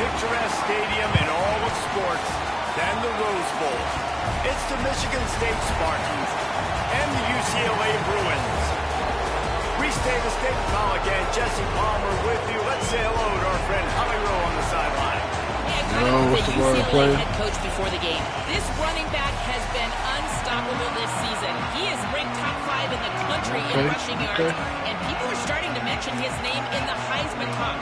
picturesque stadium in all of sports than the Rose Bowl. It's the Michigan State Spartans and the UCLA Bruins. Restate the State Colic and Jesse Palmer with you. Let's say hello to our friend Holly Rowe on the sideline. The UCLA head coach before the game. This running back has been unstoppable this season. He is ranked top 5 in the country in rushing yards, and people are starting to mention his name in the Heisman talk.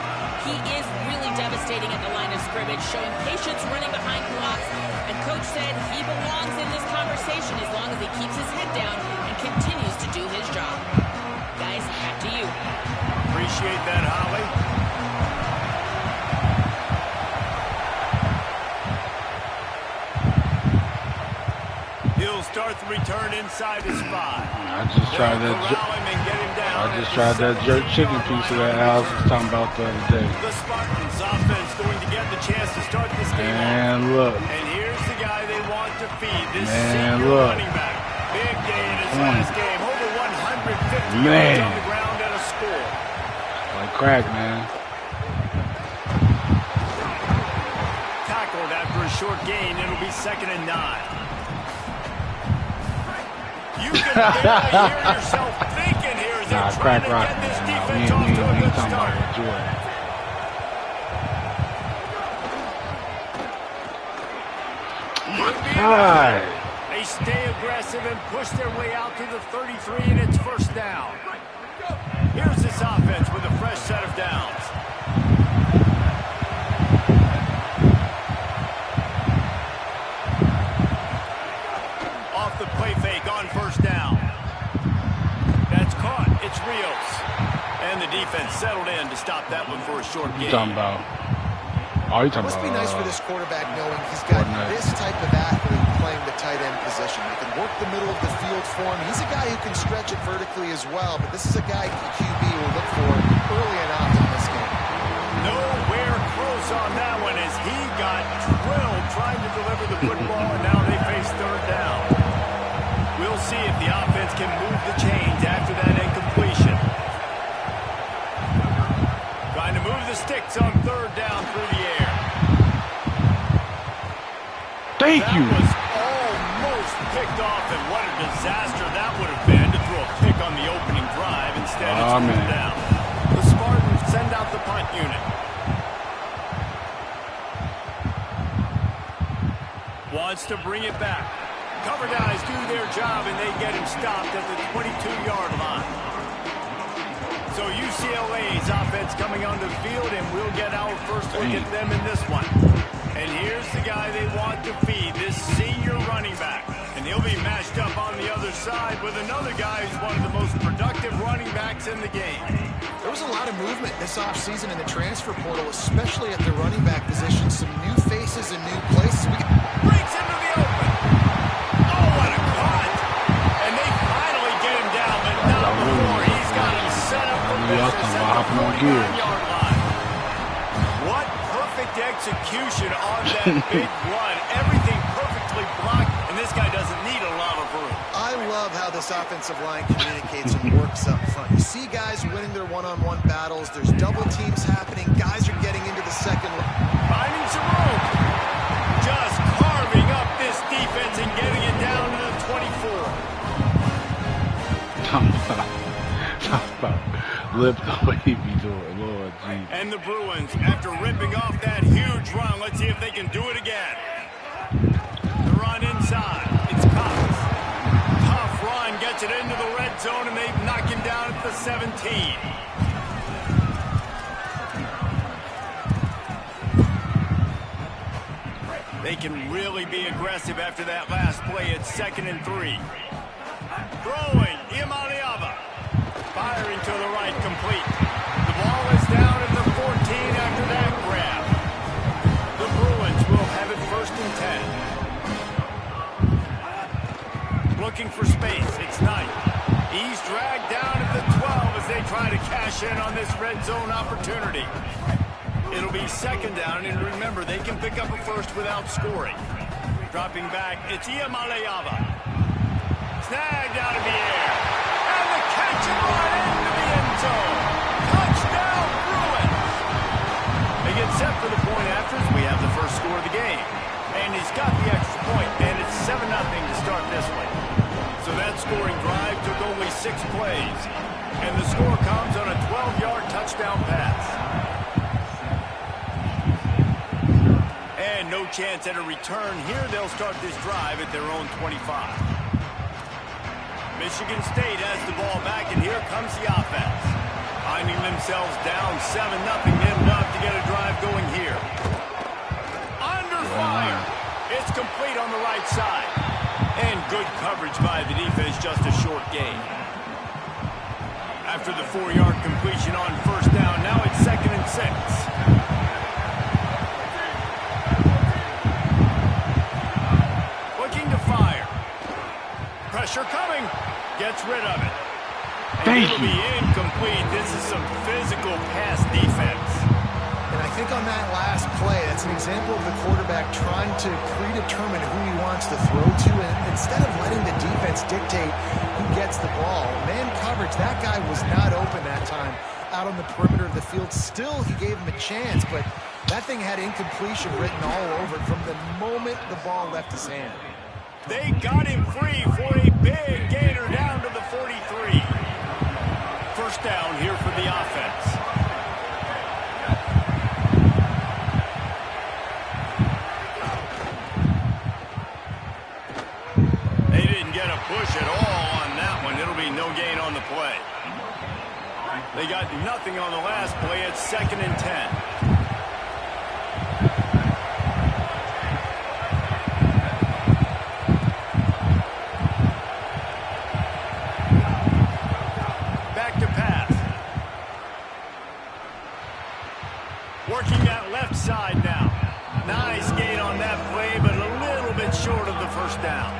He is really devastating at the line of scrimmage, showing patience running behind blocks, and coach said he belongs in this conversation as long as he keeps his head down and continues to do his job. Guys, back to you. Appreciate that, Holly. He'll start the return inside his 5. I just tried that jerk chicken piece of that Alex was talking about the other day. The Spartans offense going to get the chance to start this game. Man, look. And here's the guy they want to feed. This Man, senior look. running back. Big day in his last game. Over 150 yards on the ground and a score. Like crack, man. Tackled after a short gain. It'll be 2nd and 9. You can barely hear yourself thinking here as they're trying to get this defense off to a good start. They stay aggressive and push their way out to the 33, and it's 1st down. Here's this offense with a fresh set of downs. Off the play fake on 1st down. That's caught. It's Rios. And the defense settled in to stop that one for a short gain. It must be nice for this quarterback knowing he's got this type of athlete playing the tight end position. He can work the middle of the field for him. He's a guy who can stretch it vertically as well, but this is a guy QB will look for early and often in this game. Nowhere close on that one as he got drilled trying to deliver the football, and now they face 3rd down. We'll see if the offense can move the chains after that incompletion. Trying to move the sticks on 3rd down through the air. Thank you. That was almost picked off, and what a disaster that would have been to throw a pick on the opening drive. Instead, it's 3rd down. The Spartans send out the punt unit. Wants to bring it back. Cover guys do their job, and they get him stopped at the 22-yard line. So UCLA's offense coming onto the field, and we'll get our first look at them in this one. And here's the guy they want to feed, this senior running back. And he'll be matched up on the other side with another guy who's one of the most productive running backs in the game. There was a lot of movement this offseason in the transfer portal, especially at the running back position. Some new faces and new places. Breaks into the open. Oh, what a cut. And they finally get him down, but not before he's got him set up for business at the 49-yard line. What perfect execution on that big run. Everything perfectly blocked, and this guy doesn't need a lot of room. I love how this offensive line communicates and works up front. You see guys winning their one-on-one battles. There's double teams happening. Guys are getting into the second. Finding some room. Just carving up this defense and getting it down to the 24. Lip the way he be doing, Lord Jesus. And the Bruins, after ripping off that huge run, let's see if they can do it again. The run inside. It's Cox. Tough run, gets it into the red zone, and they knock him down at the 17. They can really be aggressive after that last play. It's 2nd and 3. Throwing, Iamaleava. Firing to the right, complete. The ball is down at the 14 after that grab. The Bruins will have it 1st and 10. Looking for space. It's Knight. He's dragged down at the 12 as they try to cash in on this red zone opportunity. It'll be 2nd down, and remember, they can pick up a first without scoring. Dropping back, it's Iamaleava. Snagged out of the air. And the catch and run into the end zone. Touchdown, Bruins. They get set for the point after chance at a return here. They'll start this drive at their own 25. Michigan State has the ball back, and here comes the offense. Finding themselves down 7-0. They'll have to get a drive going here. Under fire. It's complete on the right side. And good coverage by the defense, just a short gain. After the 4-yard completion on first down, now it's 2nd and 6. Looking to fire. Pressure coming. Gets rid of it. And it'll be incomplete. This is some physical pass defense. And I think on that last play, that's an example of the quarterback trying to predetermine who he wants to throw to, and instead of letting the defense dictate who gets the ball. Man coverage, that guy was not open that time out on the perimeter of the field. Still, he gave him a chance, but that thing had incompletion written all over it from the moment the ball left his hand. They got him free for a big gainer down to the 43. First down here for the offense. They didn't get a push at all on that one. It'll be no gain on the play. They got nothing on the last play. It's 2nd and 10. Working that left side now. Nice gain on that play, but a little bit short of the first down.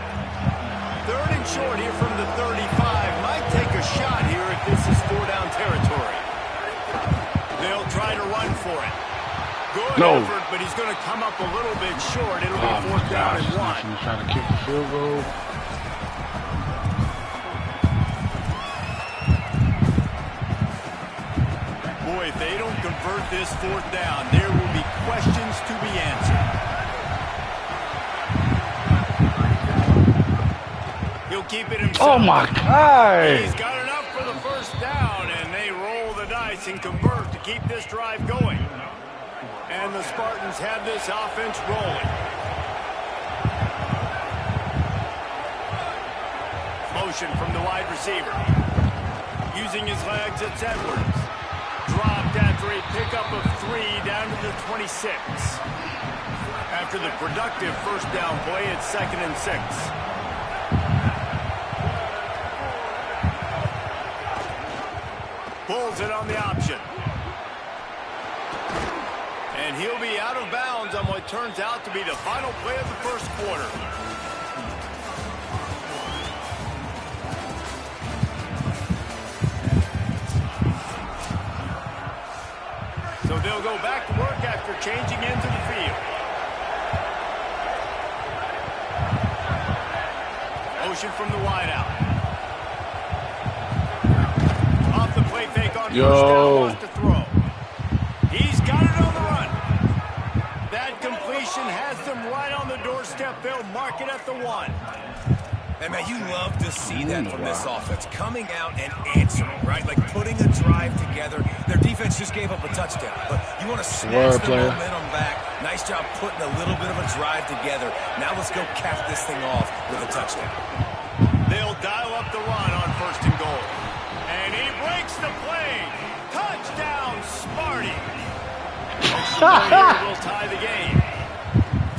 3rd and short here from the 35. Might take a shot here if this is 4-down territory. They'll try to run for it. Good effort, but he's going to come up a little bit short. It'll be 4th down and 1. He's trying to kick the field goal. Boy, if they don't convert this 4th down, there will be questions to be answered. He'll keep it himself. Oh, my God. He's got enough for the first down, and they roll the dice and convert to keep this drive going. And the Spartans have this offense rolling. Motion from the wide receiver. Using his legs, it's Edwards. Dropped after a pickup of 3 down to the 26. After the productive first down play, it's 2nd and 6. Pulls it on the option. And he'll be out of bounds on what turns out to be the final play of the first quarter. So they'll go back to work after changing into the field. Motion from the wideout. Off the play fake on first down, wants to throw. He's got it on the run. That completion has them right on the doorstep. They'll mark it at the 1. And man, you love to see that from this offense. Coming out and answering, right? Like putting a drive together. Their defense just gave up a touchdown. But you want to snatch the momentum back. Nice job putting a little bit of a drive together. Now let's go cap this thing off with a touchdown. They'll dial up the run on 1st and goal. And he breaks the play. Touchdown, Sparty. Will tie the game.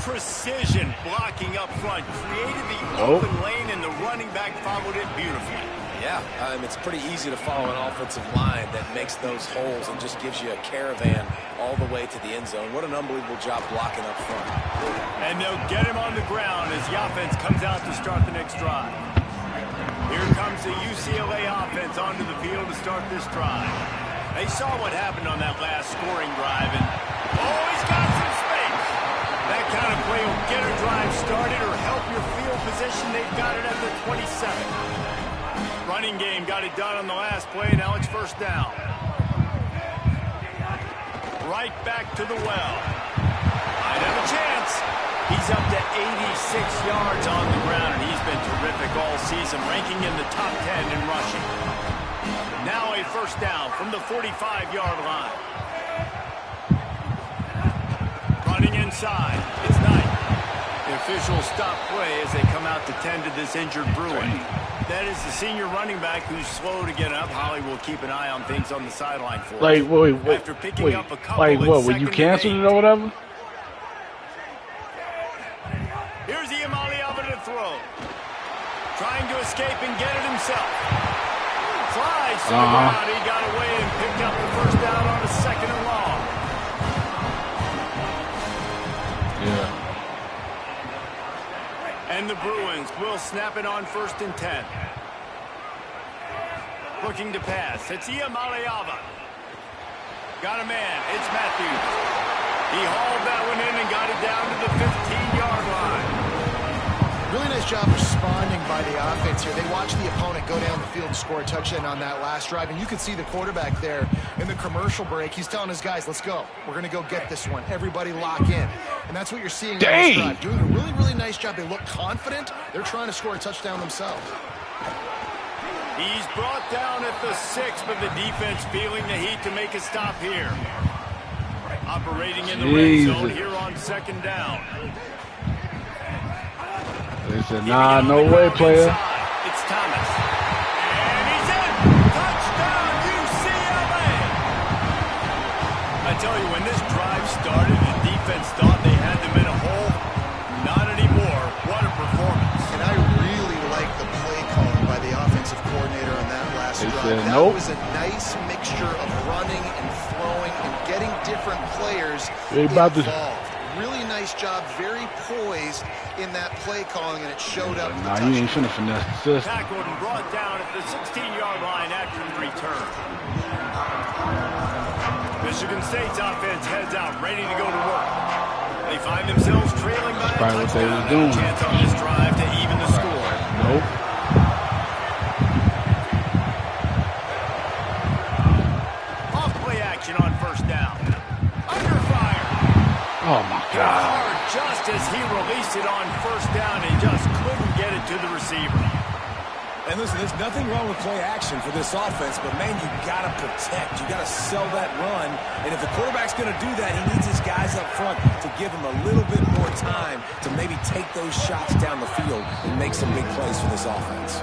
Precision blocking up front. Created the open lane, and the running back followed it beautifully. Yeah, it's pretty easy to follow an offensive line that makes those holes and just gives you a caravan all the way to the end zone. What an unbelievable job blocking up front. And they'll get him on the ground as the offense comes out to start the next drive. Here comes the UCLA offense onto the field to start this drive. They saw what happened on that last scoring drive, and he's got some space. That kind of play will get a drive started or help your field position. They've got it at the 27. Running game got it done on the last play. Now it's first down. Right back to the well. Might have a chance. He's up to 86 yards on the ground, and he's been terrific all season, ranking in the top 10 in rushing. Now a first down from the 45-yard line. Running inside. It's nice. officials stop play as they come out to tend to this injured Bruin. That is the senior running back who's slow to get up. Holly will keep an eye on things on the sideline for like, him. wait, After picking up a couple like what? When you canceled it or whatever? Here's Iamaleava to throw. Trying to escape and get it himself. Slides to the ground. He got away and picked up the first down on a 2nd and long. Yeah. And the Bruins will snap it on 1st and 10. Looking to pass. It's Iamaleava. Got a man. It's Matthews. He hauled that one in and got it down to the 15-yard line. Really nice job responding by the offense here. They watched the opponent go down the field and score a touchdown on that last drive, and you can see the quarterback there in the commercial break. He's telling his guys, let's go. We're going to go get this one. Everybody lock in. And that's what you're seeing on this drive. Doing a really, really nice job. They look confident. They're trying to score a touchdown themselves. He's brought down at the 6, but the defense feeling the heat to make a stop here. Operating in the red zone here on 2nd down. They said, nah, no way, player. It's Thomas. And he's in. Touchdown, UCLA. I tell you, when this drive started, the defense thought they had them in a hole. Not anymore. What a performance. And I really like the play calling by the offensive coordinator on that last drive. That was a nice mixture of running and throwing and getting different players involved. Really nice job, very poised in that play calling, and it showed up. Nah, you ain't finna finesse the system. Tackled and brought down at the 16-yard line after the return. Michigan State's offense heads out, ready to go to work. They find themselves trailing by a touchdown. No chance on this drive to even the score. Nope. Off play action on 1st down. Under fire. Oh, my God. Just as he released it on 1st down, he just couldn't get it to the receiver. And listen, there's nothing wrong with play action for this offense, but, man, you got to protect. You got to sell that run. And if the quarterback's going to do that, he needs his guys up front to give him a little bit more time to maybe take those shots down the field and make some big plays for this offense.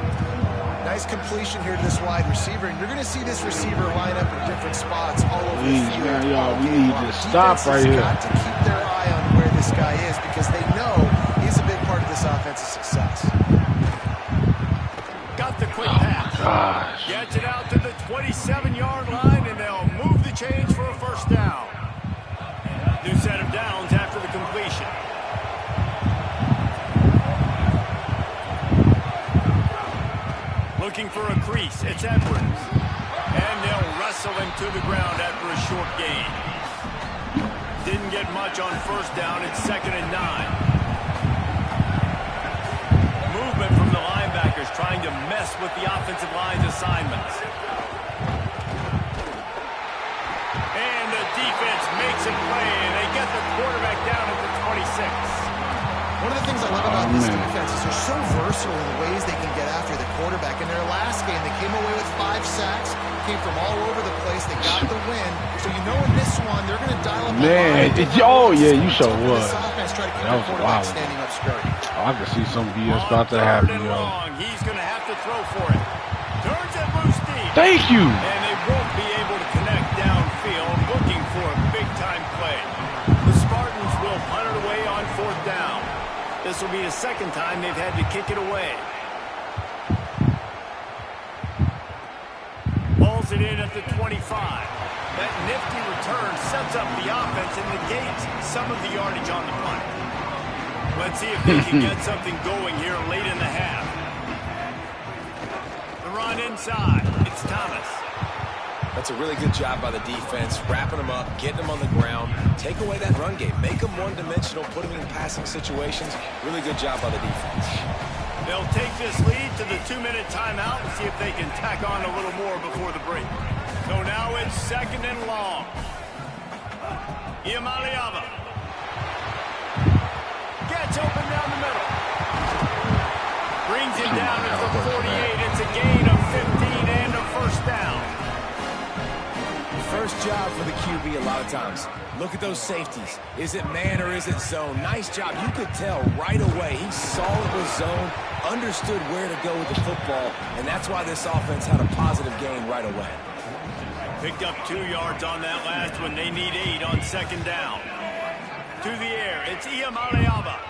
Nice completion here to this wide receiver, and you're going to see this receiver line up in different spots all over the field. We need to stop right here. Got to keep their eye on where this guy is because they know he's a big part of this offense's success. Got the quick pass. Gosh. Gets it out to the 27-yard line, and they'll move the chains for a 1st down. New set of downs after the completion. Looking for a crease. It's Edwards. And they'll wrestle him to the ground after a short gain. Didn't get much on 1st down. It's 2nd and 9. Movement from the linebackers trying to mess with the offensive line's assignments. And the defense makes a play, and they get the quarterback down at the 26. One of the things I love about this defense is they're so versatile in the ways they can get after the quarterback. In their last game, they came away with 5 sacks, came from all over the place. They got the win. So you know in this one, they're going to dial up. Man, oh yeah, you sure was. That was wild. Standing up straight. Oh, I can see some BS about to happen, yo. He's going to have to throw for it. Turns it loose deep. Thank you. And they won't be able to connect downfield, looking for a big-time play. The Spartans will punt it away on 4th down. This will be the 2nd time they've had to kick it away. Pulls it in at the 25. That nifty return sets up the offense and negates some of the yardage on the punt. Let's see if they can get something going here late in the half. The run inside. It's Thomas. That's a really good job by the defense, wrapping them up, getting them on the ground, take away that run game, make them one-dimensional, put them in passing situations. Really good job by the defense. They'll take this lead to the 2-minute timeout and see if they can tack on a little more before the break. So now it's 2nd and long. Iamaleava gets open down the middle. Brings him down at the 48. It's a gain of 15 and a 1st down. first job for the QB a lot of times. Look at those safeties. Is it man or is it zone? Nice job. You could tell right away he saw it was zone, understood where to go with the football, and that's why this offense had a positive gain right away. Picked up 2 yards on that last one. They need 8 on second down. To the air. It's Iamaleava.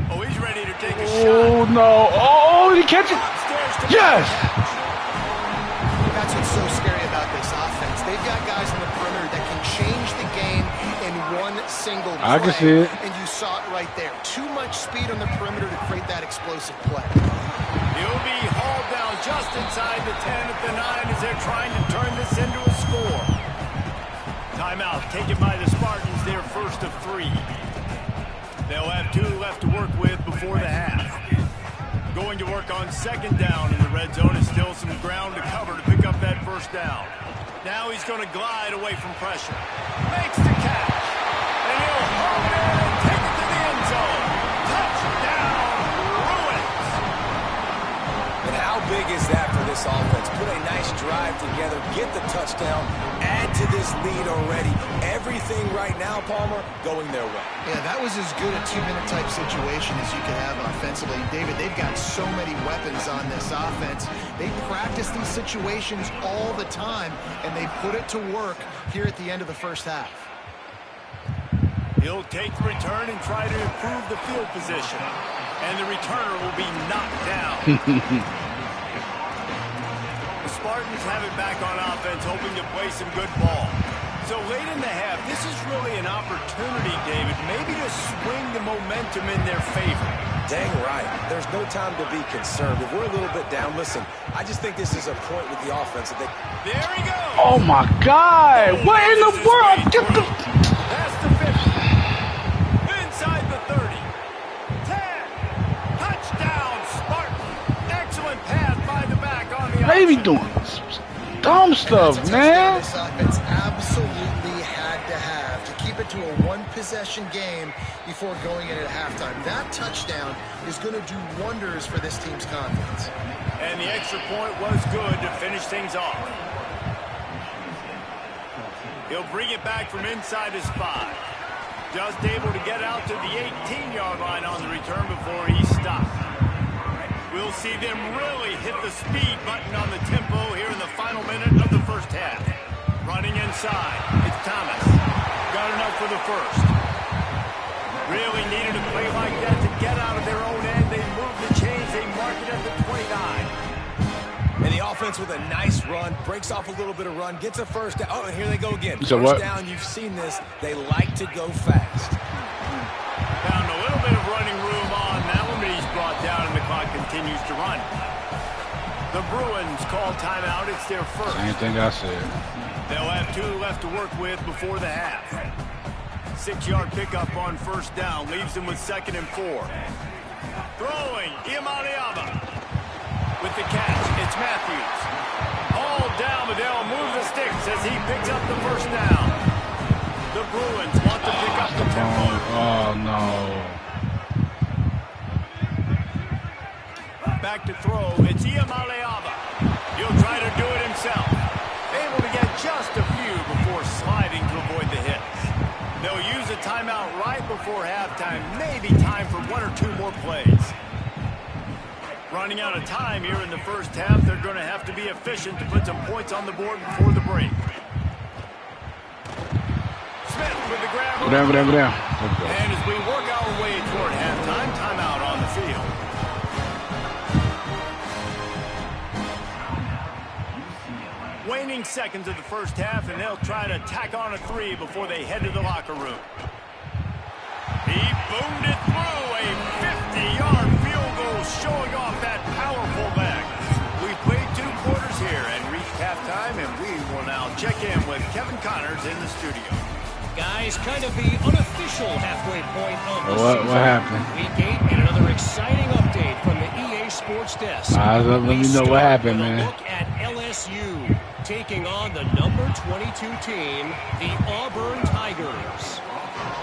Oh, he's ready to take a shot. Oh, no. Oh, he catch it. Yes. That's what's so scary about this offense. They've got guys on the perimeter that can change the game in one single play. I can see it. And you saw it right there. Too much speed on the perimeter to create that explosive play. He'll be hauled down just inside the 10 at the 9 as they're trying to turn this into a score. Timeout taken by the Spartans, their first of 3. They'll have 2 left to work with before the half. Going to work on second down in the red zone is still some ground to cover to pick up that first down. Now he's going to glide away from pressure. Makes the catch. And he'll haul it in and take it to the end zone. Touchdown, Bruins. And how big is that for this offense? Put a nice drive together, get the touchdown, add to this lead already. Everything right now, Palmer, going their way. Yeah, that was as good a 2-minute type situation as you can have offensively. David, they've got so many weapons on this offense. They practice these situations all the time, and they put it to work here at the end of the first half. He'll take the return and try to improve the field position. And the returner will be knocked down. The Spartans have it back on offense, hoping to play some good ball. So late in the half, this is really an opportunity, David, maybe to swing the momentum in their favor. Dang right. There's no time to be concerned. If we're a little bit down, listen, I just think this is a point with the offense. There he goes. Oh, my God. Oh, what in the world? Get the... Past the 50. Inside the 30. 10. Touchdown, Spartan. Excellent pass by the back on the They be doing dumb stuff, man. This offense absolutely had to have to keep it to a one-possession game before going in at halftime. That touchdown is going to do wonders for this team's confidence. And the extra point was good to finish things off. He'll bring it back from inside his 5. Just able to get out to the 18-yard line on the return before he stopped. We'll see them really hit the speed button on the tempo here in the final minute of the first half. Running inside, it's Thomas. Got enough for the first. Really needed a play like that to get out of their own end. They moved the chains, they marked it at the 29. And the offense with a nice run, breaks off a little bit of run, gets a first down. Oh, and here they go again. So first what? down, you've seen this. They like to go fast. Found a little bit of running room on that one, but he's brought down and the clock continues to run. The Bruins call timeout. It's their first. Same thing I said. They'll have 2 left to work with before the half. 6-yard pickup on first down leaves them with 2nd and 4. Throwing, Iamaleava. With the catch, it's Matthews. All down, but they'll move the sticks as he picks up the first down. The Bruins want to pick up the tempo. Oh, no. Back to throw, it's Iamaleava. He'll try to do it himself. Able to get just a few before sliding to avoid the hits. They'll use a timeout right before halftime. Maybe time for 1 or 2 more plays. Running out of time here in the first half, they're going to have to be efficient to put some points on the board before the break. Smith with the grab. Go down, go down, go down. And as we work our way toward halftime, timeout on the field. Waning seconds of the first half, and they'll try to tack on a 3 before they head to the locker room. He boomed it through a 50-yard field goal, showing off that powerful leg. We played 2 quarters here and reached halftime, and we will now check in with Kevin Connors in the studio. Guys, kind of the unofficial halfway point of the season. What happened? Week 8 and another exciting update from the EA Sports Desk. Let me know what happened, man. Look at LSU taking on the number 22 team, the Auburn Tigers.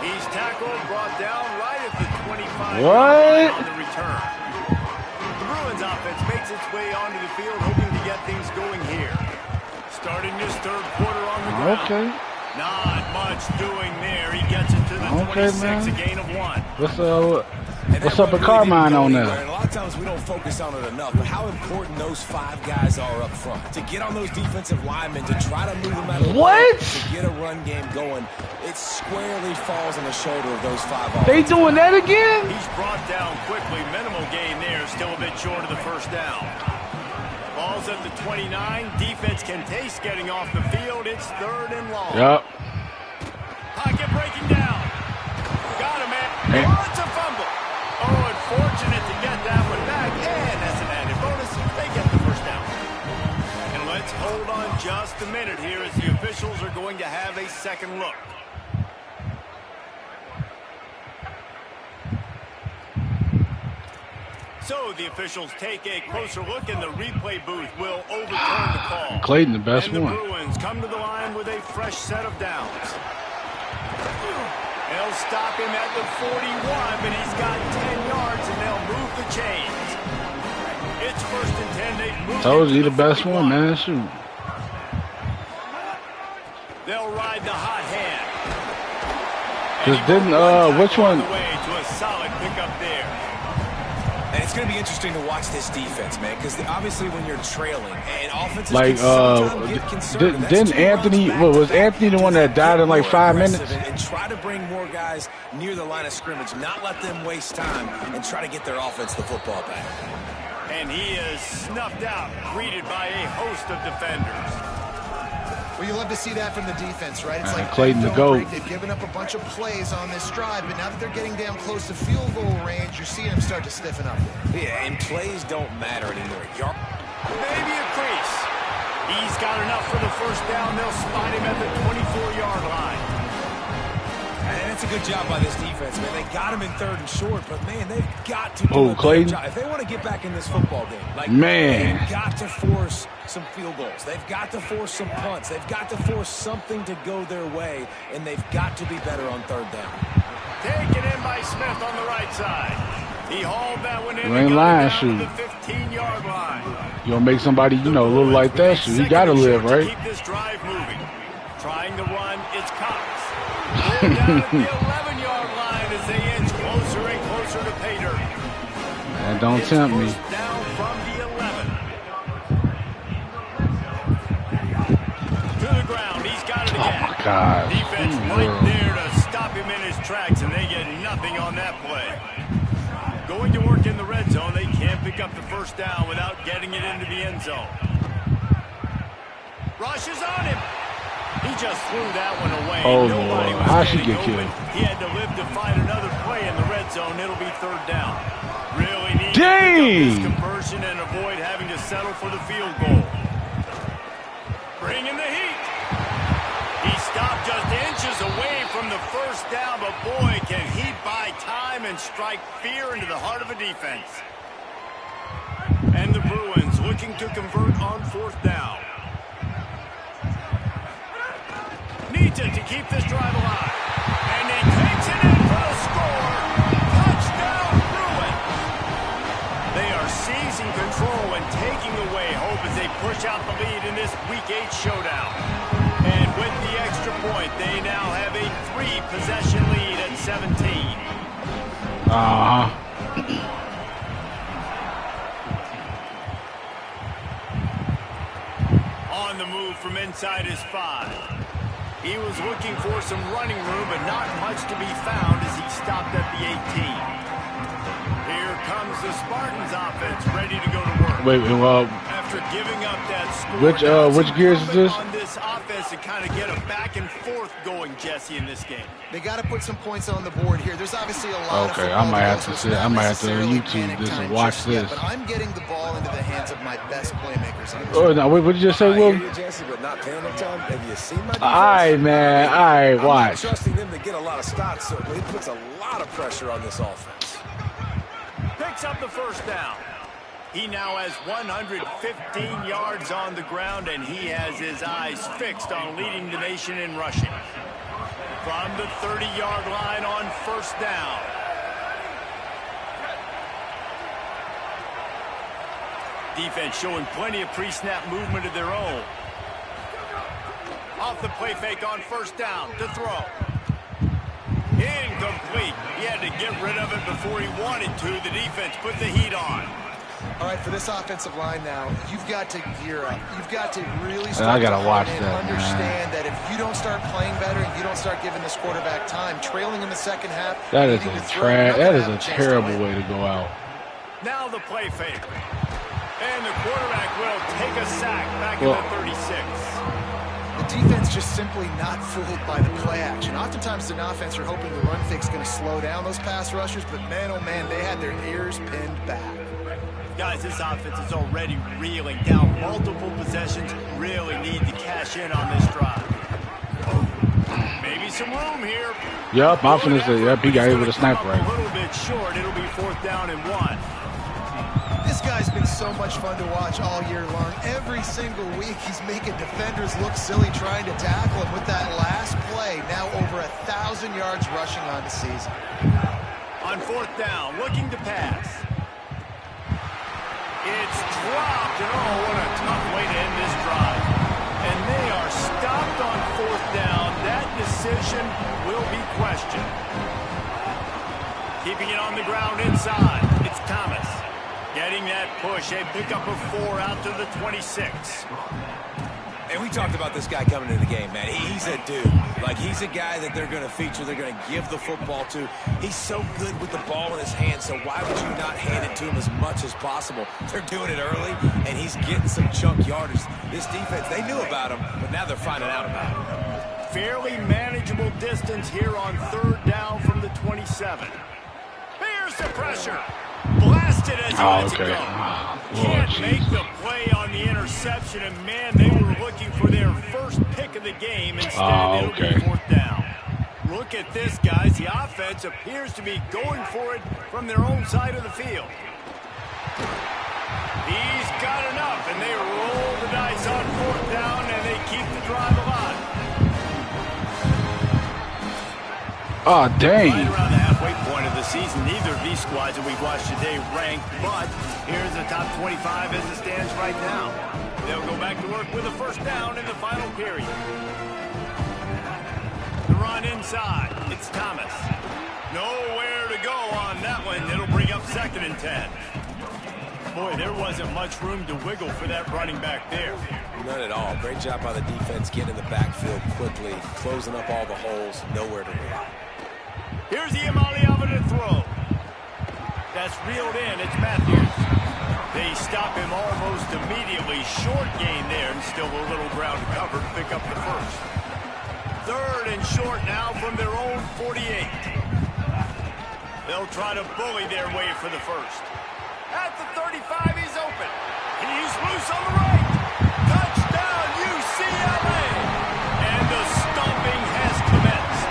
He's tackled, brought down right at the 25 What? on the return. The Bruins offense makes its way onto the field, hoping to get things going here. Starting this third quarter on the ground. Okay. Not much doing there. He gets it to the 26, man. A gain of 1. What's up with Carmine on there? A lot of times we don't focus on it enough, but how important those 5 guys are up front. To get on those defensive linemen, to try to move them out of the way, to get a run game going, it squarely falls on the shoulder of those 5 They doing that again? He's brought down quickly. Minimal gain there. Still a bit short of the first down. Ball's at the 29. Defense can taste getting off the field. It's 3rd and long. Yep. Pocket breaking down. Got him, man. Oh, it's a fumble. Oh, unfortunate to get that one back. And that's an added bonus. They get the first down. And let's hold on just a minute here as the officials are going to have a second look. So the officials take a closer look, and the replay booth will overturn the call. Clayton, the best and the one. Bruins come to the line with a fresh set of downs. They'll stop him at the 41, but he's got 10 yards, and they'll move the chains. It's 1st and 10. They've moved. Told you the best one, man. Shoot. They'll ride the hot hand. Just didn't. Which one? To a solid pickup there. And it's going to be interesting to watch this defense, man, because obviously when you're trailing and offenses Like, didn't Anthony, was Anthony the one that died in like 5 minutes? And try to bring more guys near the line of scrimmage, not let them waste time, and try to get their offense the football back. And he is snuffed out, greeted by a host of defenders. Well, you love to see that from the defense, right? It's like Clayton the GOAT. They've given up a bunch of plays on this drive, but now that they're getting down close to field goal range, you're seeing them start to stiffen up. Yeah, and plays don't matter anymore. Maybe a crease. He's got enough for the first down. They'll spot him at the 24-yard line. And it's a good job by this defense, man. They got him in 3rd and short, but, man, they've got to do a better Clayton? job. If they want to get back in this football game, like, man, they've got to force some field goals. They've got to force some punts. They've got to force something to go their way, and they've got to be better on 3rd down. Taken in by Smith on the right side. He hauled that one in. You ain't lying, shoot. The 15-yard line. You gonna make somebody, you know, a little like that, shoot. He gotta live, right? Keep this drive moving. Trying to run, it's Cox. Down at the 11-yard line as they inch closer and closer to pay dirt. Man, don't tempt me. Down from the 11. To the ground, he's got it again. Oh my God. Defense right there to stop him in his tracks, and they get nothing on that play. Going to work in the red zone, they can't pick up the first down without getting it into the end zone. Rush is on him. He just threw that one away. Oh, Nobody was how she getting get killed? open. He had to live to find another play in the red zone. It'll be 3rd down. Really need to pick up this conversion and avoid having to settle for the field goal. Bring in the heat. He stopped just inches away from the first down, but boy, can he buy time and strike fear into the heart of a defense. And the Bruins looking to convert on 4th down. Needs it to keep this drive alive. And he takes it in for the score. Touchdown, Bruins. They are seizing control and taking away hope as they push out the lead in this Week 8 showdown. And with the extra point, they now have a 3-possession lead at 17. On the move from inside his 5. He was looking for some running room, but not much to be found as he stopped at the 18. Here comes the Spartans offense, ready to go to work. Wait, after giving up that score, which gears is this? On this offense to kind of get a back and forth going, Jesse, in this game. They got to put some points on the board here. There's obviously a lot of I might have to sit. I might have to YouTube this and watch this. But I'm getting the ball into the hands of my best playmakers. Oh, no, what did you just say, Will? Jesse, but not panic time. Have you seen my defense? All right, man. All right, watch. I'm trusting them to get a lot of stops, so it puts a lot of pressure on this offense. Picks up the first down. He now has 115 yards on the ground, and he has his eyes fixed on leading the nation in rushing. From the 30-yard line on 1st down. Defense showing plenty of pre-snap movement of their own. Off the play fake on first down to throw. Incomplete. He had to get rid of it before he wanted to. The defense put the heat on. All right, for this offensive line now, you've got to gear up. You've got to really start I gotta watch and that, understand that if you don't start playing better and you don't start giving this quarterback time, trailing in the second half, that is a terrible way to go out. Now the play fake. And the quarterback will take a sack back in the 36. The defense just simply not fooled by the play action. Oftentimes in offense, you're hoping the run fake's going to slow down those pass rushers, but man, oh man, they had their ears pinned back. Guys, this offense is already reeling down multiple possessions. Really need to cash in on this drive. Maybe some room here. Yep, I'm finna say, yep, he got hit with a sniper rifle. A little bit short. It'll be 4th down and 1. This guy's been so much fun to watch all year long. Every single week, he's making defenders look silly trying to tackle him with that last play. Now over 1,000 yards rushing on the season. On 4th down, looking to pass. It's dropped, and oh, what a tough way to end this drive. And they are stopped on 4th down. That decision will be questioned. Keeping it on the ground inside, it's Thomas. Getting that push, a pickup of 4 out to the 26. And we talked about this guy coming into the game, man. He's a dude. Like, he's a guy that they're going to feature, they're going to give the football to. He's so good with the ball in his hand, so why would you not hand it to him as much as possible? They're doing it early, and he's getting some chunk yardage. This defense, they knew about him, but now they're finding out about him. Fairly manageable distance here on 3rd down from the 27. Here's the pressure. Blasted as he lets it go. Can't make the play on the interception, and man, they were looking for their first pick of the game. Instead, it'll be 4th down. Look at this, guys. The offense appears to be going for it from their own side of the field. He's got enough, and they roll the dice on 4th down, and they keep the drive alive. Oh, dang. Right around the halfway point of the season, neither of these squads that we've watched today ranked, but here's the top 25 as it stands right now. They'll go back to work with a 1st down in the final period. The run inside. It's Thomas. Nowhere to go on that one. It'll bring up 2nd and 10. Boy, there wasn't much room to wiggle for that running back there. None at all. Great job by the defense getting in the backfield quickly, closing up all the holes, nowhere to go. Here's the Imaliava to throw. That's reeled in. It's Matthews. They stop him almost immediately. Short gain there, and still a little ground to cover to pick up the 1st. 3rd and short now from their own 48. They'll try to bully their way for the 1st. At the 35, he's open. He's loose on the right. Touchdown, UCLA. And the stomping has commenced.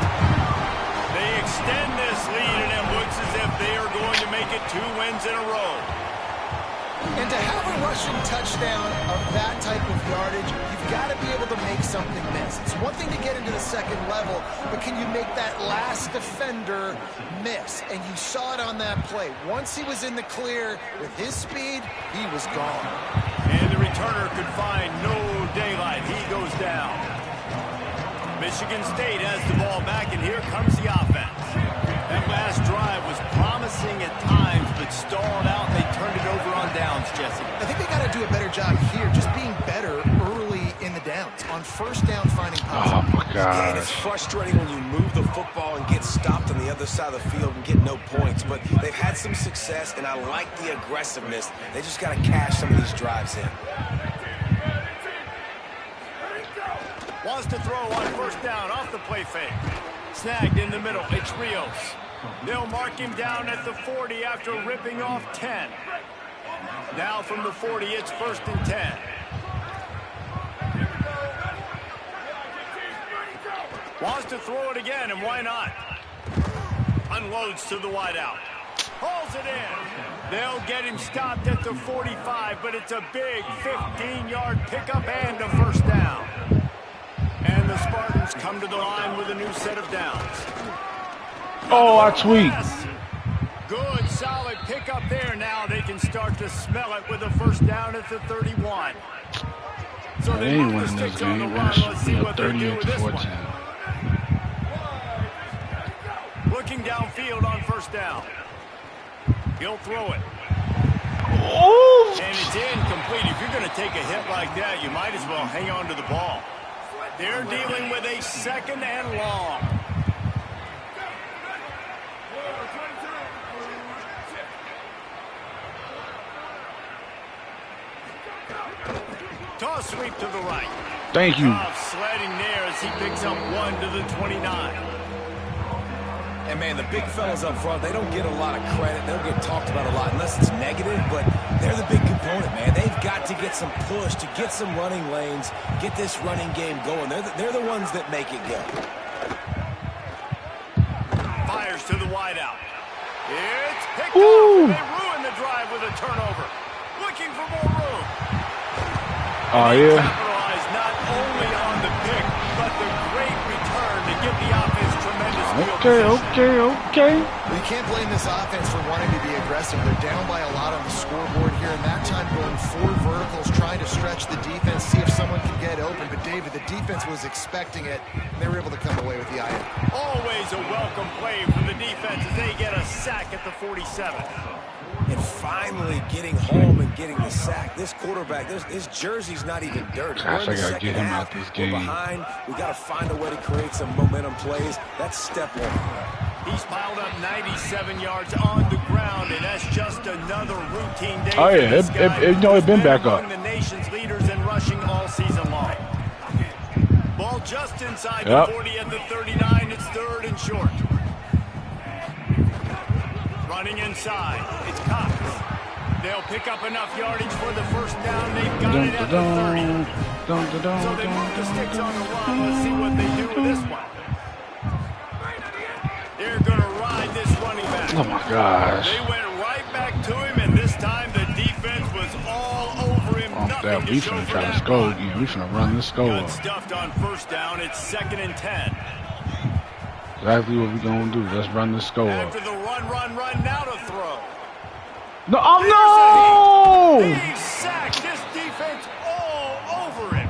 They extend this lead, and it looks as if they are going to make it 2 wins in a row. And to have a rushing touchdown of that type of yardage, you've got to be able to make something miss. It's one thing to get into the 2nd level, but can you make that last defender miss? And you saw it on that play. Once he was in the clear with his speed, he was gone. And the returner could find no daylight. He goes down. Michigan State has the ball back, and here comes the offense. That last drive was promising at times, but stalled out, and they turned it over on downs, Jesse. I think they got to do a better job here, just being better early in the downs. On 1st down, finding Oh, my Yeah, and gosh. it's frustrating when you move the football and get stopped on the other side of the field and get no points. But they've had some success, and I like the aggressiveness. They just got to cash some of these drives in. Wants to throw on 1st down off the play fake. Snagged in the middle. It's Rios. They'll mark him down at the 40 after ripping off 10. Now from the 40, it's 1st and 10. Wants to throw it again, and why not? Unloads to the wideout. Hauls it in. They'll get him stopped at the 45, but it's a big 15-yard pickup and a 1st down. And the Spartans come to the line with a new set of downs. Oh, I tweet. Good, solid pickup there. Now they can start to smell it with a 1st down at the 31. So they ain't winning this game. Let's see what they do 38 with to this 14. one. Looking downfield on first down. He'll throw it. Oh! And it's incomplete. If you're going to take a hit like that, you might as well hang on to the ball. They're dealing with a second and long. Toss sweep to the right. Thank you. Sledding there as he picks up 1 to the 29. And, man, the big fellas up front, they don't get a lot of credit. They don't get talked about a lot unless it's negative, but they're the big component, man. They've got to get some push, to get some running lanes, get this running game going. They're the ones that make it go. Fires to the wideout. It's picked off, and they ruin the drive with a turnover. Looking for more room. Oh, yeah. Capitalized not only on the pick, but the great return to give the offense tremendous field position. Okay. You can't blame this offense for wanting to be aggressive. They're down by a lot on the scoreboard here, and that time going 4 verticals, trying to stretch the defense, see if someone can get open. But, David, the defense was expecting it, and they were able to come away with the item. Always a welcome play from the defense as they get a sack at the 47. And finally getting home and getting the sack. This quarterback, his jersey's not even dirty. Gosh, I gotta get him out this game. We're behind. We got to find a way to create some momentum plays. That's step 1. He's piled up 97 yards on the ground, and that's just another routine day. Oh, yeah, it's been back up. The nation's leaders in rushing all season long. Ball just inside the 40 at the 39. It's 3rd and short. Running inside, it's Cox. They'll pick up enough yardage for the first down. They've got it at the 30. So they move the sticks on the run. Let's see what they do with this one. They're going to ride this running back. Oh, my gosh. They went right back to him, and this time the defense was all over him. Off that, we finna try to score again. We finna run this score Got up. stuffed on first down. It's 2nd and 10. Exactly what we gonna do. Let's run this score up. After the run, now to throw. No, oh no! He's sacked. This defense all over him.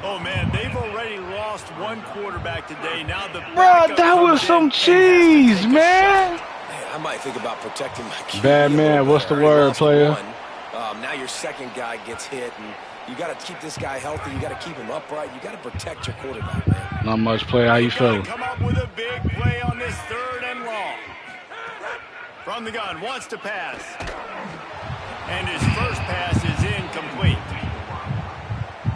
Oh man, they've already lost one quarterback today. Now the bro, that was some cheese, man. I might think about protecting my QB. Bad man, what's the word, player? Now your second guy gets hit, and you got to keep this guy healthy. You got to keep him upright. You got to protect your quarterback, man. Not much, player. How you feeling? Come up with a big play on this 3rd and long. From the gun, wants to pass. And his first pass is incomplete.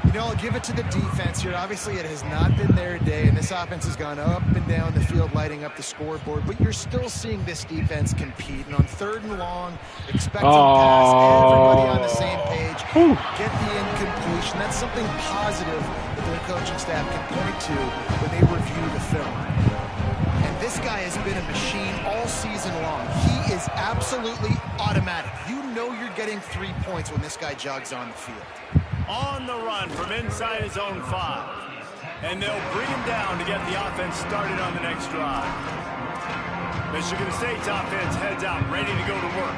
You know, I'll give it to the defense here. Obviously, it has not been their day, and this offense has gone up and down the field, lighting up the scoreboard. But you're still seeing this defense compete. And on 3rd and long, expecting pass, everybody on the same page, get the incompletion. That's something positive that their coaching staff can point to when they review the film. And this guy has been a machine all season long. He is absolutely automatic. You know you're getting 3 points when this guy jogs on the field. On the run from inside his own 5. And they'll bring him down to get the offense started on the next drive. Michigan State's offense heads out, ready to go to work.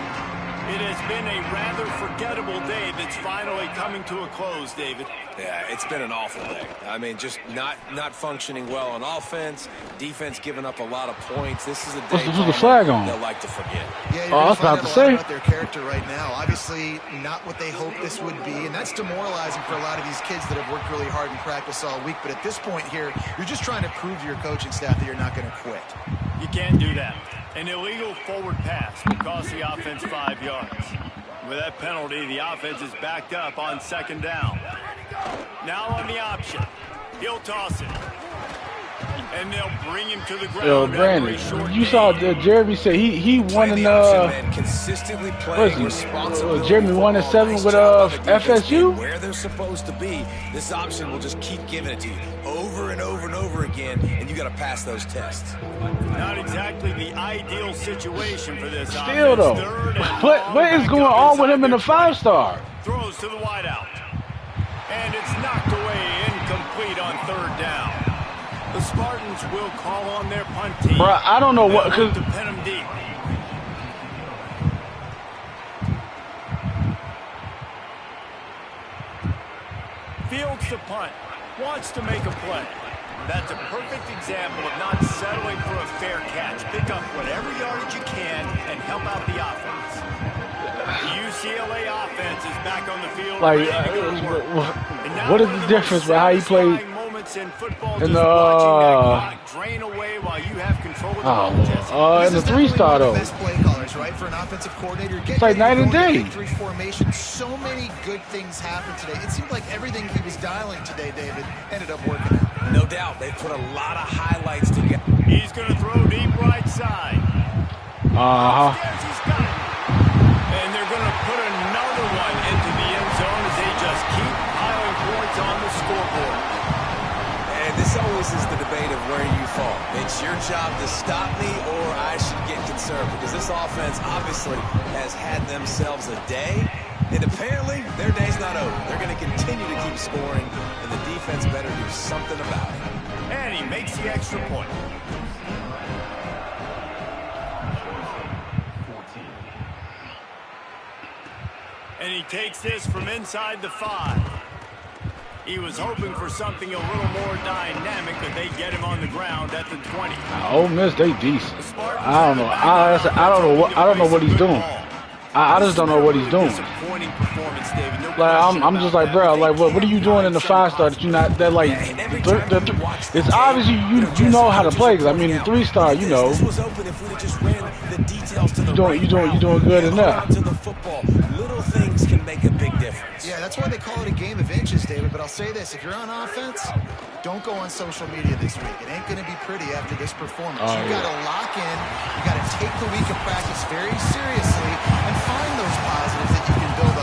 It has been a rather forgettable day that's finally coming to a close, David. Yeah, it's been an awful day. I mean, just not functioning well on offense. Defense giving up a lot of points. This is a day what's the flag on? They'll like to forget. Yeah, I was about to say about their character right now. Obviously, not what they hoped this would be, and that's demoralizing for a lot of these kids that have worked really hard in practice all week. But at this point here, you're just trying to prove to your coaching staff that you're not going to quit. You can't do that. An illegal forward pass will cost the offense 5 yards. With that penalty, the offense is backed up on 2nd down. Now on the option, he'll toss it. And they'll bring him to the ground. Yo, Brandon, you saw Jeremy say he won in consistently playing responsible. Jeremy won in 7 with FSU. Where they're supposed to be, this option will just keep giving it to you over and over and over again, and you got to pass those tests. Not exactly the ideal situation for this offense. Still though, what is going on with him in the 5-star? Throws to the wideout, and it's knocked away, incomplete on 3rd down. The Spartans will call on their punt team. Bro, I don't know what, because to pin them deep. Field to punt, wants to make a play. That's a perfect example of not settling for a fair catch. Pick up whatever yardage you can and help out the offense. The UCLA offense is back on the field. Like, what is the difference with how he played in football, in the drain away while you have control of the in the 3-star though? Best play callers, right? For an offensive coordinator, it's like night and day. Victory formation. So many good things happened today. It seemed like everything he was dialing today, David, ended up working out. No doubt, they put a lot of highlights together. He's going to throw deep right side. He's got it. And they're going to put another one into the end zone as they just keep piling points on the scoreboard. And this always is the debate of where you fall. It's your job to stop me or I should get concerned, because this offense obviously has had themselves a day, and apparently their day's not over. They're going to continue to keep scoring, and the defense better do something about it. And he makes the extra point. And he takes this from inside the 5. He was hoping for something a little more dynamic, but they get him on the ground at the 20. Ole Miss, they decent. I don't know. I don't know what he's doing. I just don't know what he's doing. Like I'm just like, bro, like what are you doing in the 5-star that you not that like? It's obviously you know how to play. Cause I mean the 3-star, you know. You doing good enough. Little things can make a big difference. Yeah, that's why they call it a game of inches, David. But I'll say this: if you're on offense, don't go on social media this week. It ain't going to be pretty after this performance. You got to lock in. You got to take the week of practice very seriously and find those positives that you can build